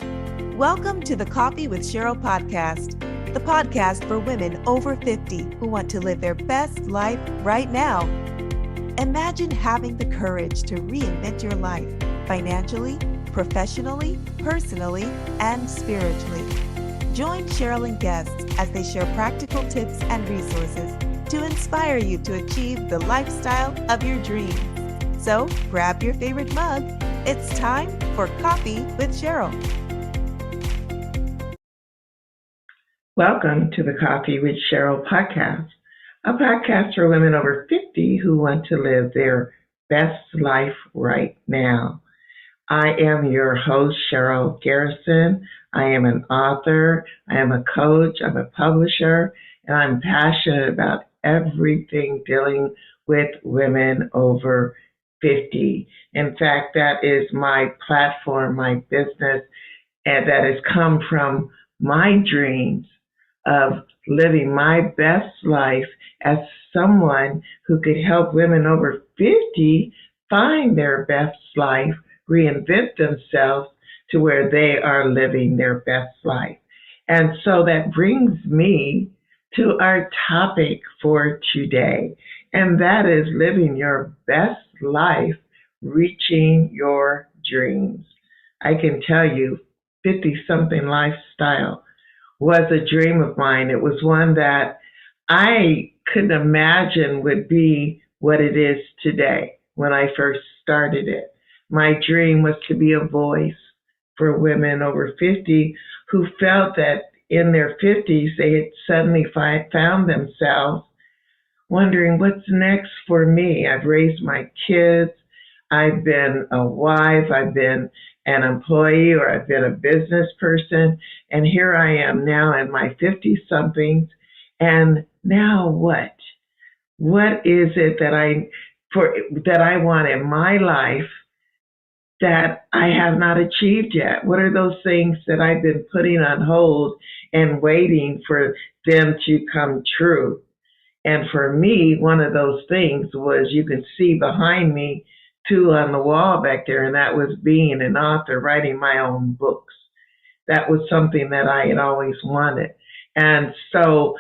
Welcome to the Coffee with Cheryl podcast, the podcast for women over 50 who want to live their best life right now. Imagine having the courage to reinvent your life financially, professionally, personally, and spiritually. Join Cheryl and guests as they share practical tips and resources to inspire you to achieve the lifestyle of your dreams. So grab your favorite mug. It's time for Coffee with Cheryl. Welcome to the Coffee with Cheryl podcast, a podcast for women over 50 who want to live their best life right now. I am your host, Cheryl Garrison. I am an author, I am a coach, I'm a publisher, and I'm passionate about everything dealing with women over 50. In fact, that is my platform, my business, and that has come from my dreams of living my best life as someone who could help women over 50 find their best life, reinvent themselves to where they are living their best life. And so that brings me to our topic for today, and that is living your best life, reaching your dreams. I can tell you, 50-something lifestyle was a dream of mine. It was one that I couldn't imagine would be what it is today when I first started it. My dream was to be a voice for women over 50 who felt that in their 50s they had suddenly found themselves wondering, what's next for me? I've raised my kids. I've been a wife. I've been an employee, or I've been a business person, and here I am now in my 50-somethings, and now what? What is it that I want in my life that I have not achieved yet? What are those things that I've been putting on hold and waiting for them to come true? And for me, one of those things was, you can see behind me, two on the wall back there, and that was being an author, writing my own books. That was something that I had always wanted. And so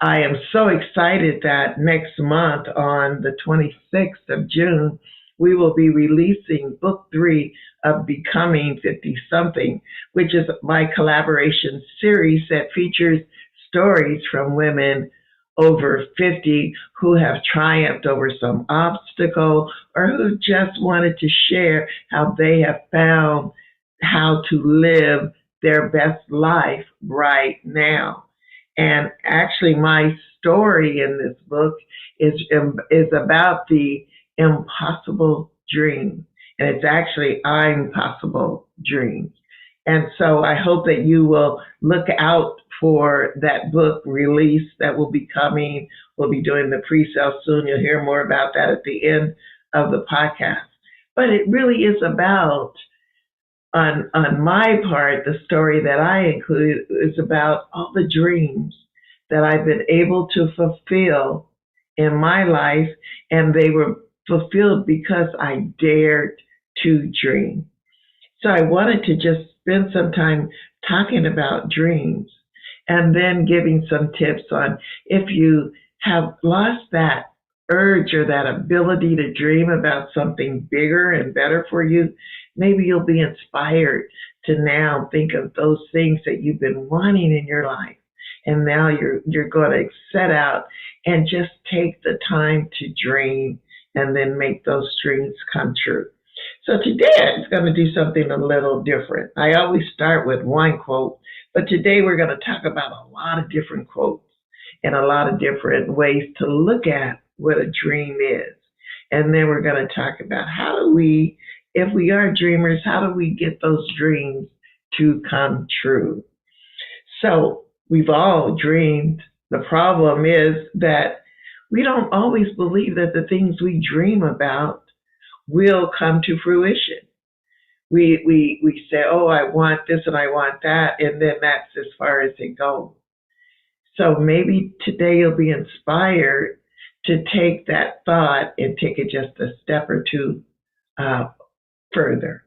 I am so excited that next month, on the 26th of June, we will be releasing book 3 of Becoming 50-something, which is my collaboration series that features stories from women over 50 who have triumphed over some obstacle, or who just wanted to share how they have found how to live their best life right now. And actually, my story in this book is about the impossible dream. And it's actually I'm possible dreams. And so I hope that you will look out for that book release that will be coming. We'll be doing the pre-sale soon. You'll hear more about that at the end of the podcast. But it really is about, on my part, the story that I included is about all the dreams that I've been able to fulfill in my life, and they were fulfilled because I dared to dream. So I wanted to just spend some time talking about dreams, and then giving some tips on, if you have lost that urge or that ability to dream about something bigger and better for you, maybe you'll be inspired to now think of those things that you've been wanting in your life. And now you're going to set out and just take the time to dream, and then make those dreams come true. So today I'm going to do something a little different. I always start with one quote, but today we're going to talk about a lot of different quotes and a lot of different ways to look at what a dream is. And then we're going to talk about if we are dreamers, how do we get those dreams to come true? So we've all dreamed. The problem is that we don't always believe that the things we dream about will come to fruition. We say, oh, I want this and I want that, and then that's as far as it goes. So maybe today you'll be inspired to take that thought and take it just a step or two further.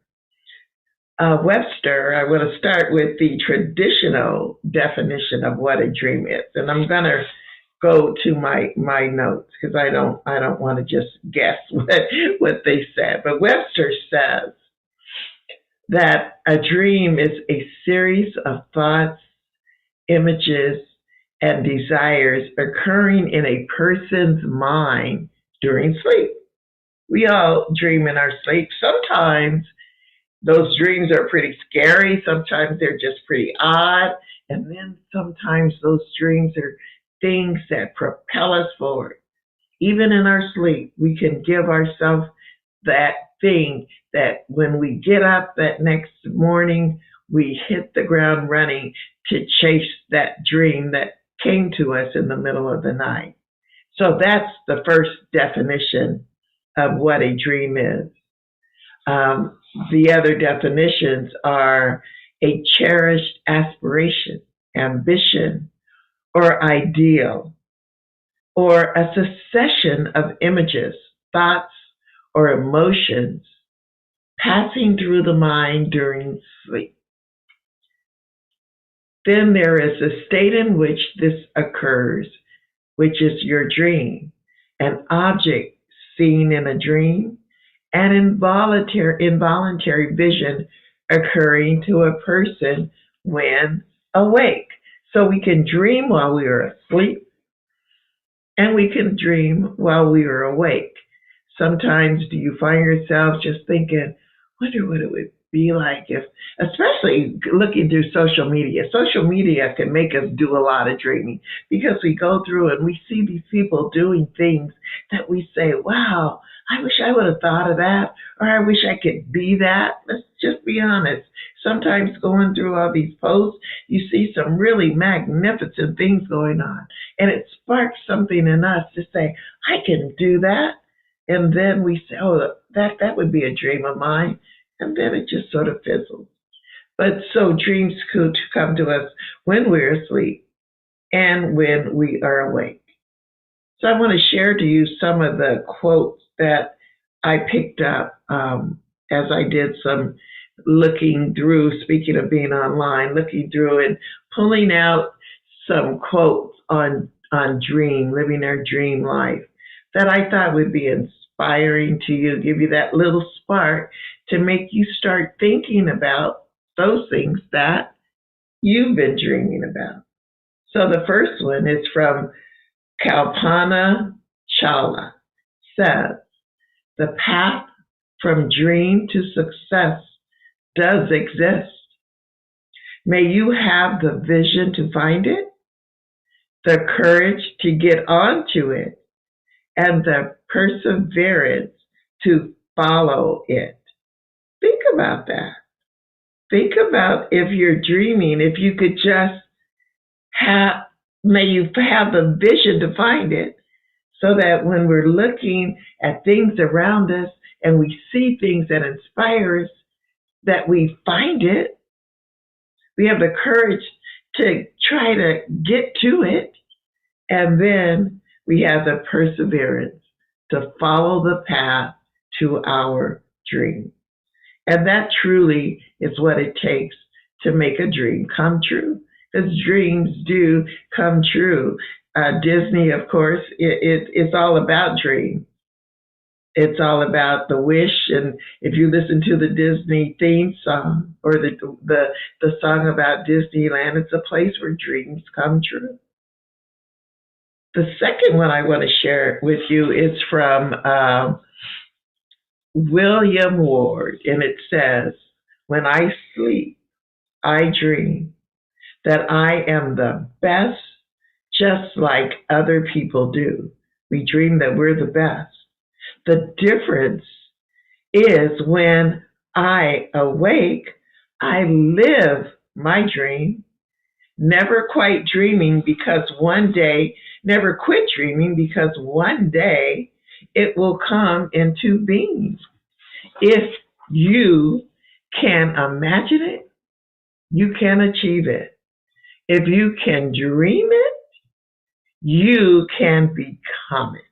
Webster, I want to start with the traditional definition of what a dream is, and I'm going to go to my notes because I don't want to just guess what they said. But Webster says that a dream is a series of thoughts, images, and desires occurring in a person's mind during sleep. We all dream in our sleep. Sometimes those dreams are pretty scary. Sometimes they're just pretty odd. And then sometimes those dreams are things that propel us forward. Even in our sleep, we can give ourselves that thing that when we get up that next morning, we hit the ground running to chase that dream that came to us in the middle of the night. So that's the first definition of what a dream is. The other definitions are a cherished aspiration, ambition, or ideal, or a succession of images, thoughts, or emotions passing through the mind during sleep. Then there is a state in which this occurs, which is your dream, an object seen in a dream, and involuntary vision occurring to a person when awake. So we can dream while we are asleep, and we can dream while we are awake. Sometimes do you find yourself just thinking, wonder what it would be like if, especially looking through social media. Social media can make us do a lot of dreaming because we go through and we see these people doing things that we say, wow, I wish I would have thought of that, or I wish I could be that. Let's just be honest. Sometimes going through all these posts, you see some really magnificent things going on, and it sparks something in us to say, I can do that. And then we say, oh, that would be a dream of mine. And then it just sort of fizzles. But so dreams could come to us when we're asleep and when we are awake. So I want to share to you some of the quotes that I picked up as I did some looking through, speaking of being online, looking through and pulling out some quotes on dream, living our dream life that I thought would be inspiring to you, give you that little spark to make you start thinking about those things that you've been dreaming about. So the first one is from Kalpana Chawla. Says, the path from dream to success does exist. May you have the vision to find it, the courage to get onto it, and the perseverance to follow it. Think about that. Think about if you're dreaming, if you could just may you have the vision to find it so that when we're looking at things around us and we see things that inspire us, that we find it, we have the courage to try to get to it, and then we have the perseverance to follow the path to our dream. And that truly is what it takes to make a dream come true, because dreams do come true. Disney, of course, it's all about dreams. It's all about the wish, and if you listen to the Disney theme song or the song about Disneyland, it's a place where dreams come true. The second one I want to share with you is from William Ward, and it says, when I sleep, I dream that I am the best, just like other people do. We dream that we're the best. The difference is when I awake, I live my dream, never quit dreaming because one day it will come into being. If you can imagine it, you can achieve it. If you can dream it, you can become it.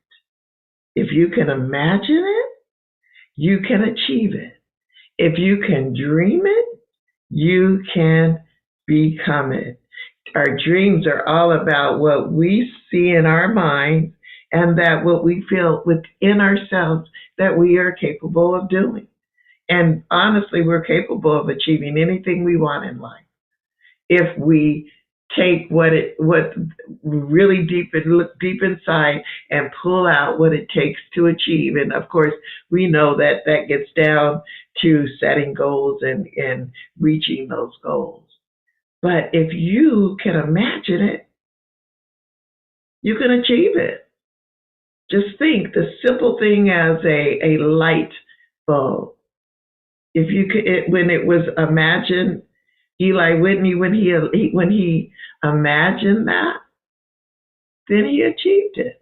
If you can imagine it, you can achieve it. If you can dream it, you can become it. Our dreams are all about what we see in our minds and that what we feel within ourselves that we are capable of doing. And honestly, we're capable of achieving anything we want in life if we take what really deep and look deep inside and pull out what it takes to achieve. And of course, we know that that gets down to setting goals and reaching those goals. But if you can imagine it, you can achieve it. Just think the simple thing as a light bulb. If you could, when it was imagined, Eli Whitney, when he imagined that, then he achieved it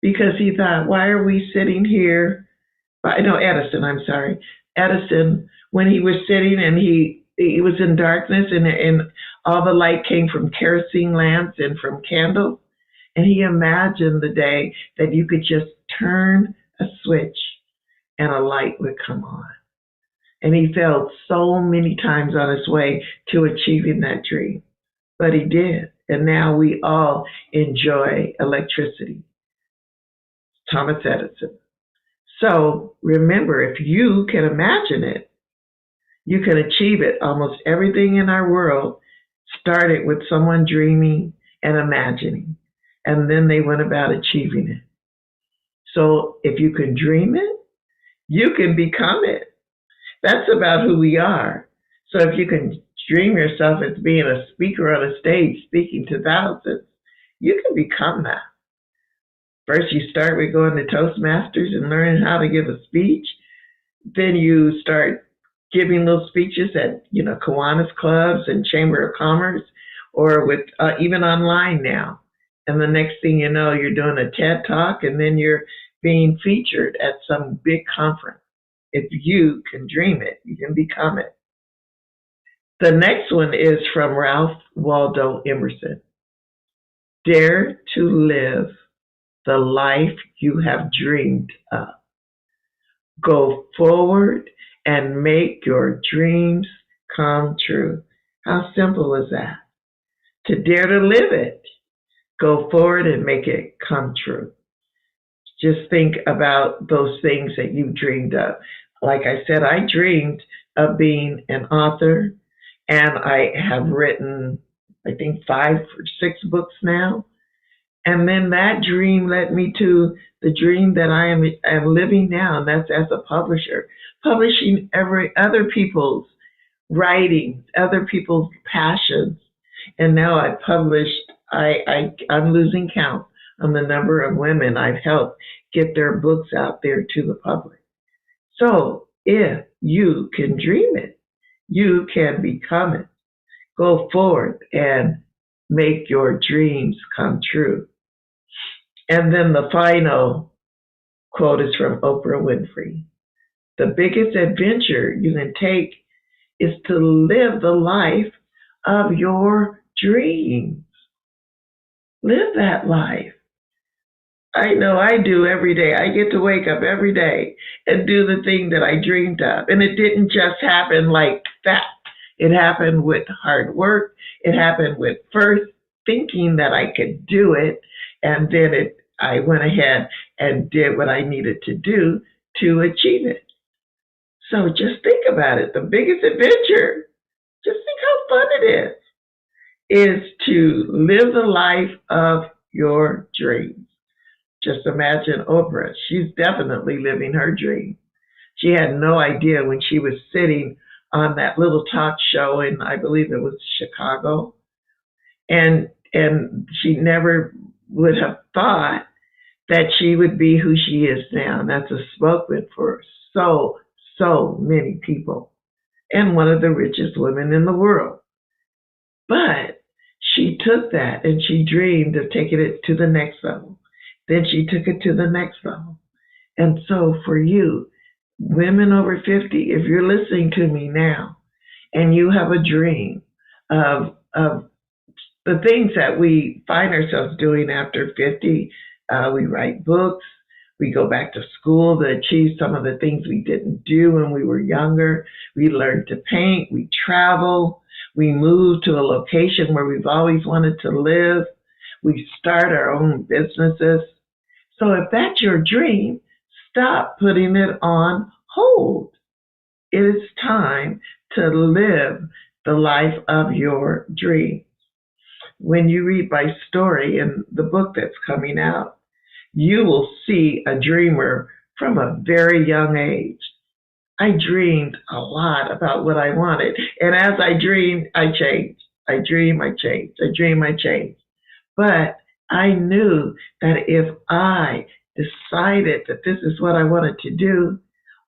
because he thought, why are we sitting here? No, Edison. I'm sorry, Edison. When he was sitting and he was in darkness and all the light came from kerosene lamps and from candles, and he imagined the day that you could just turn a switch and a light would come on. And he failed so many times on his way to achieving that dream. But he did. And now we all enjoy electricity. Thomas Edison. So remember, if you can imagine it, you can achieve it. Almost everything in our world started with someone dreaming and imagining, and then they went about achieving it. So if you can dream it, you can become it. That's about who we are. So if you can dream yourself as being a speaker on a stage speaking to thousands, you can become that. First, you start with going to Toastmasters and learning how to give a speech. Then you start giving those speeches at, Kiwanis clubs and Chamber of Commerce, or with even online now. And the next thing you know, you're doing a TED Talk, and then you're being featured at some big conference. If you can dream it, you can become it. The next one is from Ralph Waldo Emerson. Dare to live the life you have dreamed of. Go forward and make your dreams come true. How simple is that? To dare to live it. Go forward and make it come true. Just think about those things that you dreamed of. Like I said, I dreamed of being an author, and I have written, I think, 5 or 6 books now. And then that dream led me to the dream that I am living now, and that's as a publisher, publishing other people's writings, other people's passions. And now I've published, I'm losing count on the number of women I've helped get their books out there to the public. So if you can dream it, you can become it. Go forward and make your dreams come true. And then the final quote is from Oprah Winfrey. The biggest adventure you can take is to live the life of your dreams. Live that life. I know I do every day. I get to wake up every day and do the thing that I dreamed of. And it didn't just happen like that. It happened with hard work. It happened with first thinking that I could do it. And then I went ahead and did what I needed to do to achieve it. So just think about it. The biggest adventure, just think how fun it is to live the life of your dreams. Just imagine Oprah. She's definitely living her dream. She had no idea when she was sitting on that little talk show in, I believe it was Chicago, and she never would have thought that she would be who she is now. And that's a spokesman for so many people, and one of the richest women in the world. But she took that and she dreamed of taking it to the next level. Then she took it to the next level. And so for you, women over 50, if you're listening to me now and you have a dream of the things that we find ourselves doing after 50, we write books, We go back to school to achieve some of the things we didn't do when we were younger. We learn to paint. We travel. We move to a location where we've always wanted to live. We start our own businesses. So if that's your dream, stop putting it on hold. It is time to live the life of your dream. When you read my story in the book that's coming out, you will see a dreamer from a very young age. I dreamed a lot about what I wanted. And as I dreamed, I changed. I dream, I change. I dream, I change. But I knew that if I decided that this is what I wanted to do,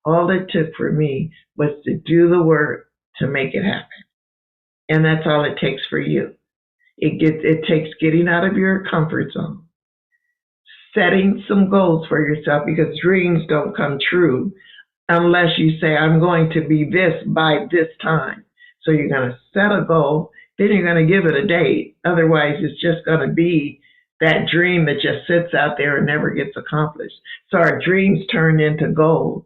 all it took for me was to do the work to make it happen. And that's all it takes for you. It takes getting out of your comfort zone, setting some goals for yourself, because dreams don't come true unless you say, I'm going to be this by this time. So you're going to set a goal, then you're going to give it a date. Otherwise, it's just going to be that dream that just sits out there and never gets accomplished. So our dreams turn into goals,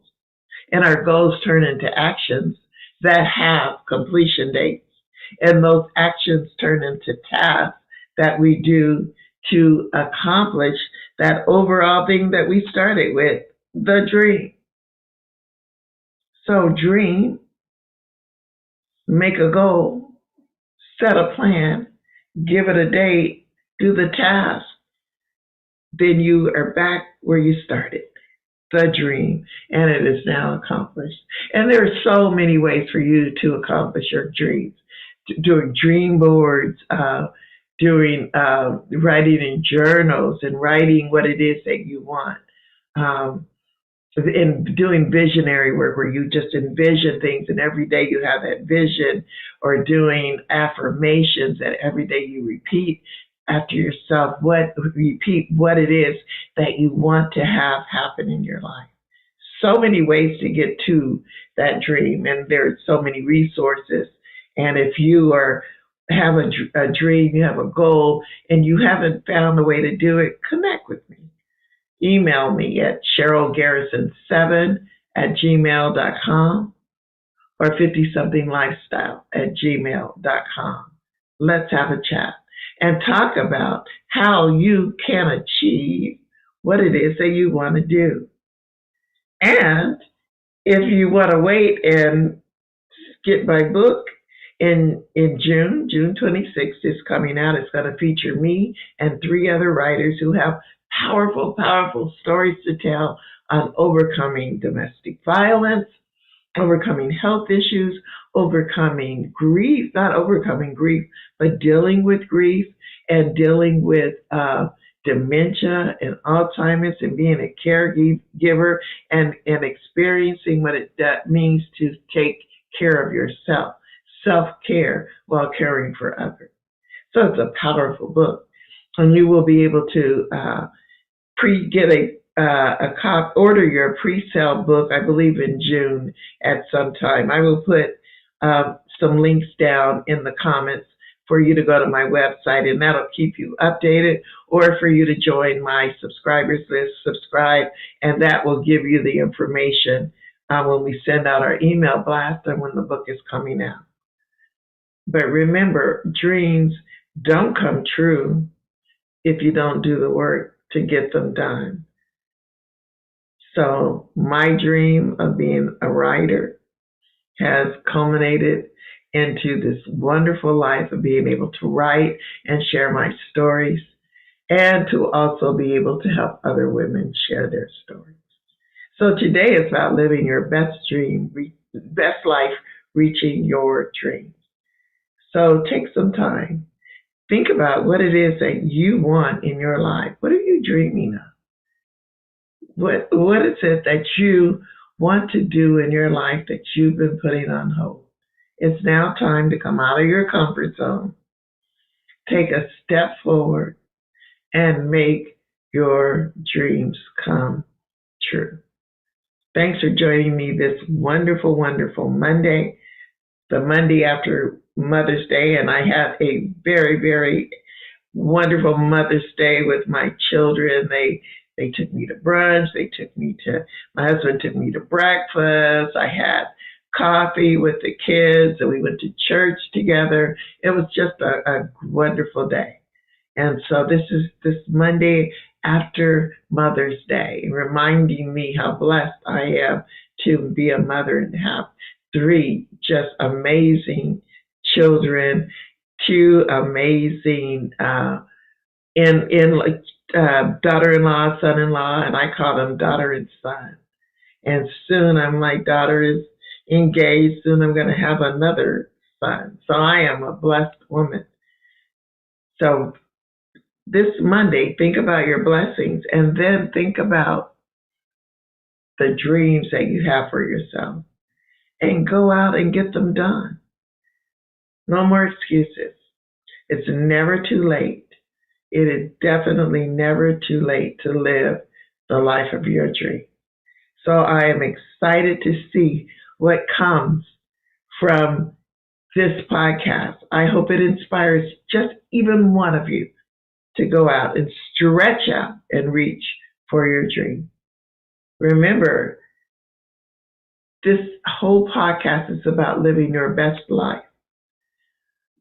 and our goals turn into actions that have completion dates. And those actions turn into tasks that we do to accomplish that overall thing that we started with, the dream. So dream, make a goal, set a plan, give it a date, do the task. Then you are back where you started, the dream, and it is now accomplished. And there are so many ways for you to accomplish your dreams. Doing dream boards, doing writing in journals and writing what it is that you want. And doing visionary work where you just envision things and every day you have that vision, or doing affirmations that every day you repeat after yourself, repeat what it is that you want to have happen in your life. So many ways to get to that dream, and there's so many resources. And if you have a dream, you have a goal, and you haven't found a way to do it, connect with me. Email me at CherylGarrison7@gmail.com or 50somethinglifestyle@gmail.com. Let's have a chat and talk about how you can achieve what it is that you want to do. And if you want to wait and get my book in June 26th is coming out. It's going to feature me and 3 other writers who have powerful stories to tell on overcoming domestic violence, overcoming health issues, overcoming grief, not overcoming grief, but dealing with grief and dealing with dementia and Alzheimer's and being a caregiver and experiencing what it means to take care of yourself, self-care while caring for others. So it's a powerful book. And you will be able to order your pre-sale book, I believe in June at some time. I will put some links down in the comments for you to go to my website, and that'll keep you updated, or for you to join my subscribers list, subscribe, and that will give you the information when we send out our email blast and when the book is coming out. But remember, dreams don't come true if you don't do the work to get them done. So my dream of being a writer has culminated into this wonderful life of being able to write and share my stories, and to also be able to help other women share their stories. So today is about living your best dream, best life, reaching your dreams. So take some time. Think about what it is that you want in your life. What are you dreaming of? What is it that you want to do in your life that you've been putting on hold? It's now time to come out of your comfort zone, take a step forward, and make your dreams come true. Thanks for joining me this wonderful Monday, the Monday after Mother's Day, and I had a very wonderful Mother's Day with my children. They took me to brunch. My husband took me to breakfast. I had coffee with the kids and we went to church together. It was just a wonderful day. And so this is this Monday after Mother's Day, reminding me how blessed I am to be a mother and have three just amazing children, two amazing in daughter-in-law, son-in-law, and I call them daughter and son. And soon my daughter is engaged. Soon I'm going to have another son. So I am a blessed woman. So this Monday, think about your blessings and then think about the dreams that you have for yourself and go out and get them done. No more excuses. It's never too late. It is definitely never too late to live the life of your dream. So I am excited to see what comes from this podcast. I hope it inspires just even one of you to go out and stretch out and reach for your dream. Remember, this whole podcast is about living your best life,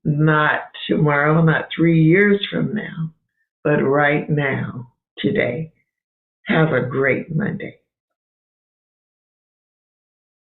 not tomorrow, not 3 years from now, but right now, today. Have a great Monday.